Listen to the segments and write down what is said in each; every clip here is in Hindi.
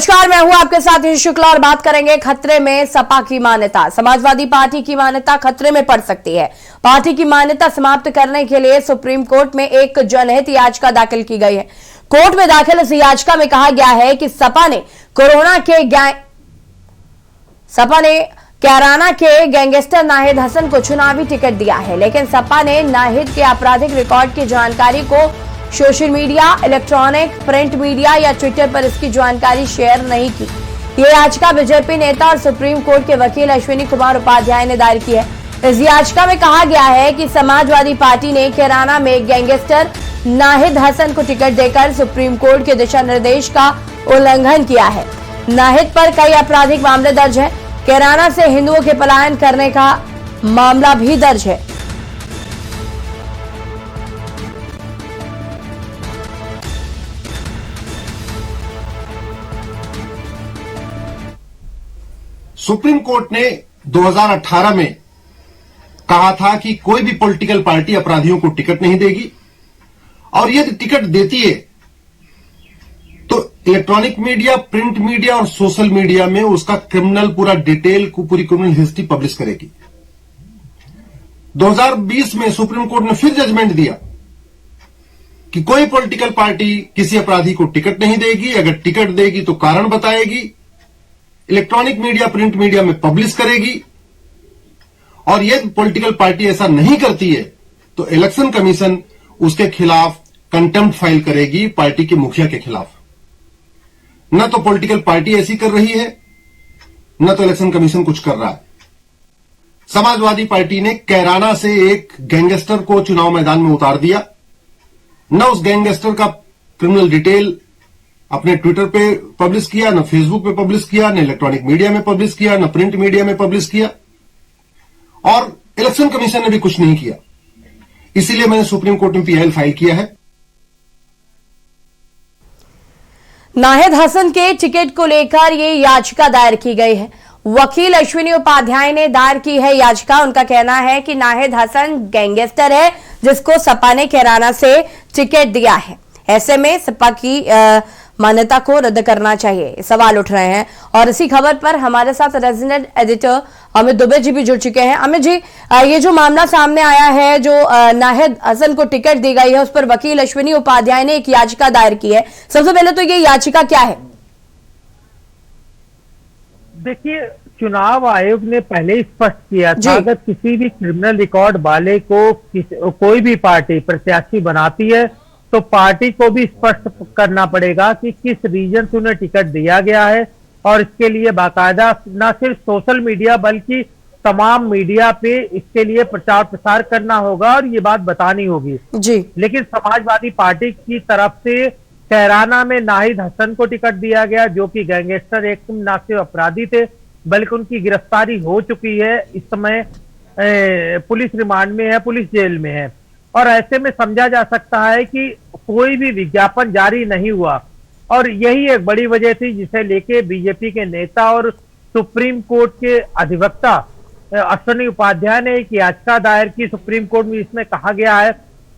नमस्कार, मैं हूं आपके साथ ही शुक्ला और बात करेंगे खतरे में सपा की मान्यता। समाजवादी पार्टी की मान्यता खतरे में पड़ सकती है। पार्टी की मान्यता समाप्त करने के लिए सुप्रीम कोर्ट में एक जनहित याचिका दाखिल की गई है। कोर्ट में दाखिल इस याचिका में कहा गया है कि सपा ने कैराना के गैंगस्टर नाहिद हसन को चुनावी टिकट दिया है, लेकिन सपा ने नाहिद के आपराधिक रिकॉर्ड की जानकारी को social media, electronic, print media या ट्विटर पर इसकी जानकारी शेयर नहीं की। ये याचिका बीजेपी नेता और सुप्रीम कोर्ट के वकील अश्विनी कुमार उपाध्याय ने दायर की है। इस याचिका में कहा गया है कि समाजवादी पार्टी ने कैराना में गैंगस्टर नाहिद हसन को टिकट देकर सुप्रीम कोर्ट के दिशा निर्देश का उल्लंघन किया है। नाहिद पर कई आपराधिक मामले दर्ज है। कैराना से हिंदुओं के पलायन करने का मामला भी दर्ज है। सुप्रीम कोर्ट ने 2018 में कहा था कि कोई भी पॉलिटिकल पार्टी अपराधियों को टिकट नहीं देगी, और यदि टिकट देती है तो इलेक्ट्रॉनिक मीडिया, प्रिंट मीडिया और सोशल मीडिया में उसका क्रिमिनल पूरा डिटेल को, पूरी क्रिमिनल हिस्ट्री पब्लिश करेगी। 2020 में सुप्रीम कोर्ट ने फिर जजमेंट दिया कि कोई पॉलिटिकल पार्टी किसी अपराधी को टिकट नहीं देगी, अगर टिकट देगी तो कारण बताएगी, इलेक्ट्रॉनिक मीडिया, प्रिंट मीडिया में पब्लिश करेगी, और यदि पॉलिटिकल पार्टी ऐसा नहीं करती है तो इलेक्शन कमीशन उसके खिलाफ कंटेम्प्ट फाइल करेगी, पार्टी के मुखिया के खिलाफ। न तो पॉलिटिकल पार्टी ऐसी कर रही है, न तो इलेक्शन कमीशन कुछ कर रहा है। समाजवादी पार्टी ने कैराना से एक गैंगस्टर को चुनाव मैदान में उतार दिया। न उस गैंगस्टर का क्रिमिनल डिटेल अपने ट्विटर पे पब्लिश किया, न फेसबुक पे पब्लिश किया, न इलेक्ट्रॉनिक मीडिया में पब्लिश किया, न प्रिंट मीडिया में पब्लिश किया, और इलेक्शन कमीशन ने भी कुछ नहीं किया। इसीलिए मैंने सुप्रीम कोर्ट में पीआईएल फाइल किया है। नाहिद हसन के टिकट को लेकर ये याचिका दायर की गई है। वकील अश्विनी उपाध्याय ने दायर की है याचिका। उनका कहना है कि नाहिद हसन गैंगस्टर है जिसको सपा ने कैराना से टिकट दिया है। ऐसे में सपा की मान्यता को रद्द करना चाहिए, सवाल उठ रहे हैं। और इसी खबर पर हमारे साथ रेजिडेंट एडिटर अमित दुबे जी भी जुड़ चुके हैं। अमित जी, ये जो मामला सामने आया है, जो नाहिद हसन को टिकट दी गई है, उस पर वकील अश्विनी उपाध्याय ने एक याचिका दायर की है। सबसे पहले तो ये याचिका क्या है? देखिए, चुनाव आयोग ने पहले ही स्पष्ट किया था, अगर किसी भी क्रिमिनल रिकॉर्ड वाले को कोई भी पार्टी प्रत्याशी बनाती है तो पार्टी को भी स्पष्ट करना पड़ेगा कि किस रीजन से उन्हें टिकट दिया गया है, और इसके लिए बाकायदा न सिर्फ सोशल मीडिया बल्कि तमाम मीडिया पे इसके लिए प्रचार प्रसार करना होगा और ये बात बतानी होगी जी। लेकिन समाजवादी पार्टी की तरफ से कैराना में नाहिद हसन को टिकट दिया गया, जो कि गैंगस्टर एक न सिर्फ अपराधी थे बल्कि उनकी गिरफ्तारी हो चुकी है। इस समय पुलिस रिमांड में है, पुलिस जेल में है, और ऐसे में समझा जा सकता है कि कोई भी विज्ञापन जारी नहीं हुआ, और यही एक बड़ी वजह थी जिसे लेके बीजेपी के नेता और सुप्रीम कोर्ट के अधिवक्ता अश्विनी उपाध्याय ने एक याचिका दायर की सुप्रीम कोर्ट में। इसमें कहा गया है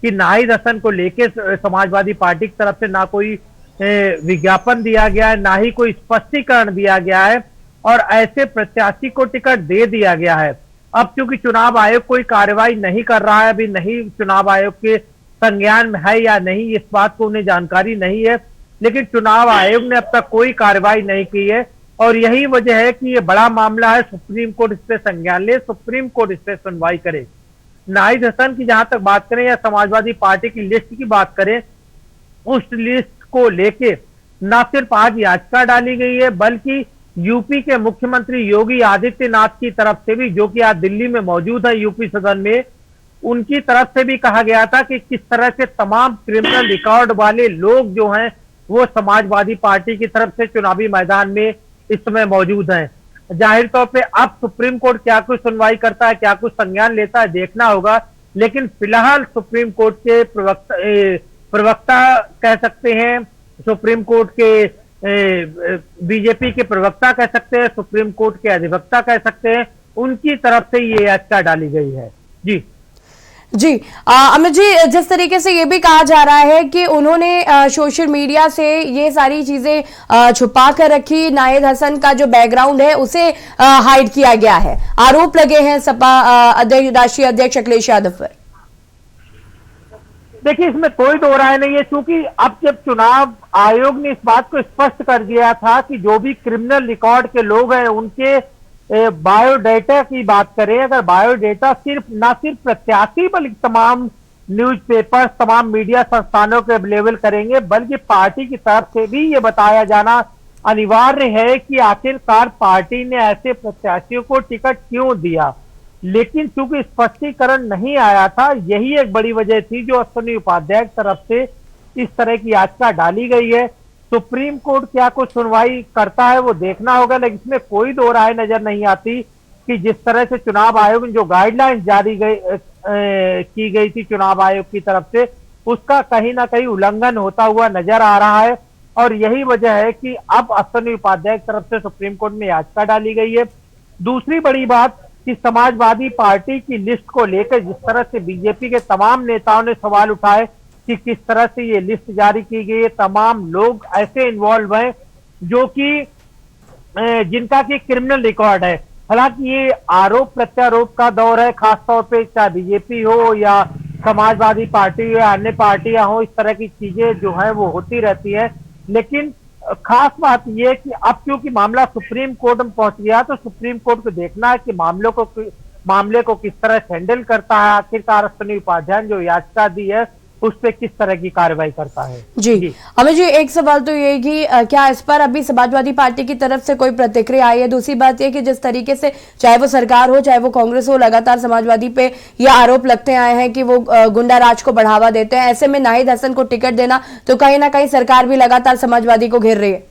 कि नाहिद हसन को लेके समाजवादी पार्टी की तरफ से ना कोई विज्ञापन दिया गया है, ना ही कोई स्पष्टीकरण दिया गया है, और ऐसे प्रत्याशी को टिकट दे दिया गया है। अब क्योंकि चुनाव आयोग कोई कार्रवाई नहीं कर रहा है, अभी नहीं चुनाव आयोग के संज्ञान में है या नहीं, इस बात को उन्हें जानकारी नहीं है, लेकिन चुनाव आयोग ने अब तक कोई कार्रवाई नहीं की है, और यही वजह है कि ये बड़ा मामला है। सुप्रीम कोर्ट इस पे संज्ञान ले, सुप्रीम कोर्ट इस पे सुनवाई करे। नाहिद हसन की जहां तक बात करें या समाजवादी पार्टी की लिस्ट की बात करें, उस लिस्ट को लेके न सिर्फ आज याचिका डाली गई है बल्कि यूपी के मुख्यमंत्री योगी आदित्यनाथ की तरफ से भी, जो कि आज दिल्ली में मौजूद है यूपी सदन में, उनकी तरफ से भी कहा गया था कि किस तरह से तमाम क्रिमिनल रिकॉर्ड वाले लोग जो हैं वो समाजवादी पार्टी की तरफ से चुनावी मैदान में इस समय मौजूद हैं। जाहिर तौर पे अब सुप्रीम कोर्ट क्या कुछ सुनवाई करता है, क्या कुछ संज्ञान लेता है, देखना होगा। लेकिन फिलहाल सुप्रीम कोर्ट के प्रवक्ता कह सकते हैं, सुप्रीम कोर्ट के बीजेपी के प्रवक्ता कह सकते हैं, सुप्रीम कोर्ट के अधिवक्ता कह सकते हैं, उनकी तरफ से ये याचिका डाली गई है। जी जी अमित जी, जिस तरीके से ये भी कहा जा रहा है कि उन्होंने सोशल मीडिया से ये सारी चीजें छुपा कर रखी, नाहिद हसन का जो बैकग्राउंड है उसे हाइड किया गया है, आरोप लगे हैं सपा अध्यक्ष राष्ट्रीय अध्यक्ष अखिलेश यादव पर। देखिए, इसमें कोई दो राय नहीं है, क्योंकि अब जब चुनाव आयोग ने इस बात को स्पष्ट कर दिया था कि जो भी क्रिमिनल रिकॉर्ड के लोग हैं उनके बायोडेटा की बात करें, अगर बायोडेटा ना सिर्फ प्रत्याशी बल्कि तमाम न्यूज़पेपर, तमाम मीडिया संस्थानों के अवेलेबल करेंगे, बल्कि पार्टी की तरफ से भी ये बताया जाना अनिवार्य है कि आखिरकार पार्टी ने ऐसे प्रत्याशियों को टिकट क्यों दिया। लेकिन चूंकि स्पष्टीकरण नहीं आया था, यही एक बड़ी वजह थी जो अश्विनी उपाध्याय की तरफ से इस तरह की याचिका डाली गई है। सुप्रीम कोर्ट क्या कुछ सुनवाई करता है वो देखना होगा, लेकिन इसमें कोई दो राय नजर नहीं आती कि जिस तरह से चुनाव आयोग ने जो गाइडलाइंस जारी की गई थी चुनाव आयोग की तरफ से, उसका कहीं ना कहीं उल्लंघन होता हुआ नजर आ रहा है। और यही वजह है कि अब अश्विनी उपाध्याय की तरफ से सुप्रीम कोर्ट में याचिका डाली गई है। दूसरी बड़ी बात कि समाजवादी पार्टी की लिस्ट को लेकर जिस तरह से बीजेपी के तमाम नेताओं ने सवाल उठाए कि किस तरह से ये लिस्ट जारी की गई है, तमाम लोग ऐसे इन्वॉल्व हैं जो कि जिनका कि क्रिमिनल रिकॉर्ड है। हालांकि ये आरोप प्रत्यारोप का दौर है, खासतौर पे चाहे बीजेपी हो या समाजवादी पार्टी हो या अन्य पार्टियां हो, इस तरह की चीजें जो है वो होती रहती है। लेकिन खास बात यह है कि अब क्योंकि मामला सुप्रीम कोर्ट में पहुंच गया, तो सुप्रीम कोर्ट को देखना है कि मामले को किस तरह हैंडल करता है। आखिरकार अश्विनी उपाध्याय जो याचिका दी है उस पर किस तरह की कार्रवाई करता है। जी अमित जी, एक सवाल तो ये कि क्या इस पर अभी समाजवादी पार्टी की तरफ से कोई प्रतिक्रिया आई है? दूसरी बात यह कि जिस तरीके से चाहे वो सरकार हो चाहे वो कांग्रेस हो, लगातार समाजवादी पे ये आरोप लगते आए हैं कि वो गुंडा राज को बढ़ावा देते हैं, ऐसे में नाहिद हसन को टिकट देना तो कहीं ना कहीं सरकार भी लगातार समाजवादी को घेर रही है।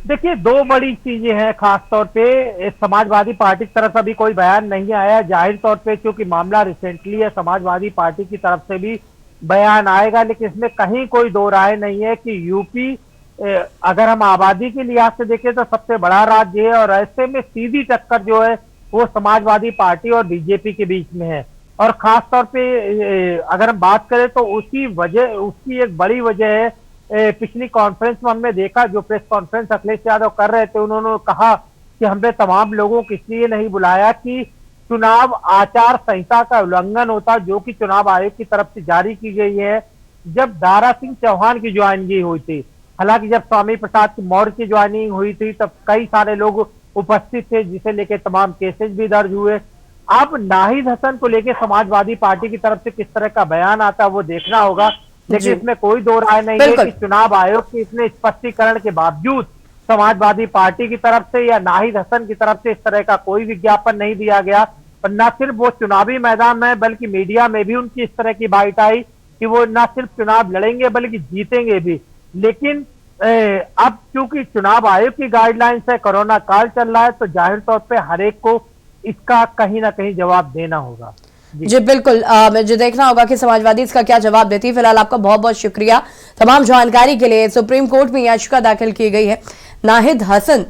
देखिए, दो बड़ी चीजें हैं। खासतौर पे समाजवादी पार्टी की तरफ अभी कोई बयान नहीं आया, जाहिर तौर पे क्योंकि मामला रिसेंटली है समाजवादी पार्टी की तरफ से भी बयान आएगा। लेकिन इसमें कहीं कोई दो राय नहीं है कि यूपी अगर हम आबादी के लिहाज से देखें तो सबसे बड़ा राज्य है, और ऐसे में सीधी टक्कर जो है वो समाजवादी पार्टी और बीजेपी के बीच में है। और खासतौर पे अगर हम बात करें तो उसकी एक बड़ी वजह है, पिछली कॉन्फ्रेंस में हमने देखा, जो प्रेस कॉन्फ्रेंस अखिलेश यादव कर रहे थे, उन्होंने कहा कि हमने तमाम लोगों को इसलिए नहीं बुलाया कि चुनाव आचार संहिता का उल्लंघन होता जो कि चुनाव आयोग की तरफ से जारी की गई है। जब दारा सिंह चौहान की ज्वाइनिंग हुई थी, हालांकि जब स्वामी प्रसाद मौर्य की ज्वाइनिंग हुई थी तब कई सारे लोग उपस्थित थे, जिसे लेकर तमाम केसेज भी दर्ज हुए। अब नाहिद हसन को लेकर समाजवादी पार्टी की तरफ से किस तरह का बयान आता है वो देखना होगा। लेकिन इसमें कोई दो राय नहीं है कि चुनाव आयोग के इतने स्पष्टीकरण के बावजूद समाजवादी पार्टी की तरफ से या नाहिद हसन की तरफ से इस तरह का कोई विज्ञापन नहीं दिया गया। और न सिर्फ वो चुनावी मैदान में बल्कि मीडिया में भी उनकी इस तरह की बाइट आई कि वो न सिर्फ चुनाव लड़ेंगे बल्कि जीतेंगे भी। लेकिन अब चूंकि चुनाव आयोग की गाइडलाइंस है, कोरोना काल चल रहा है, तो जाहिर तौर पर हर एक को इसका कहीं ना कहीं जवाब देना होगा। जी बिल्कुल, मुझे देखना होगा कि समाजवादी इसका क्या जवाब देती है। फिलहाल आपका बहुत बहुत शुक्रिया तमाम जानकारी के लिए। सुप्रीम कोर्ट में याचिका दाखिल की गई है, नाहिद हसन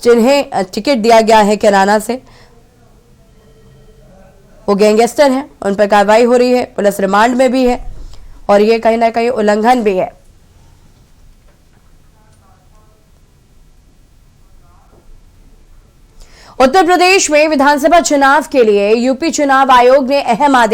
जिन्हें टिकट दिया गया है कैराना से, वो गैंगस्टर हैं, उन पर कार्रवाई हो रही है, पुलिस रिमांड में भी है और ये कहीं ना कहीं उल्लंघन भी है। उत्तर प्रदेश में विधानसभा चुनाव के लिए यूपी चुनाव आयोग ने अहम आदेश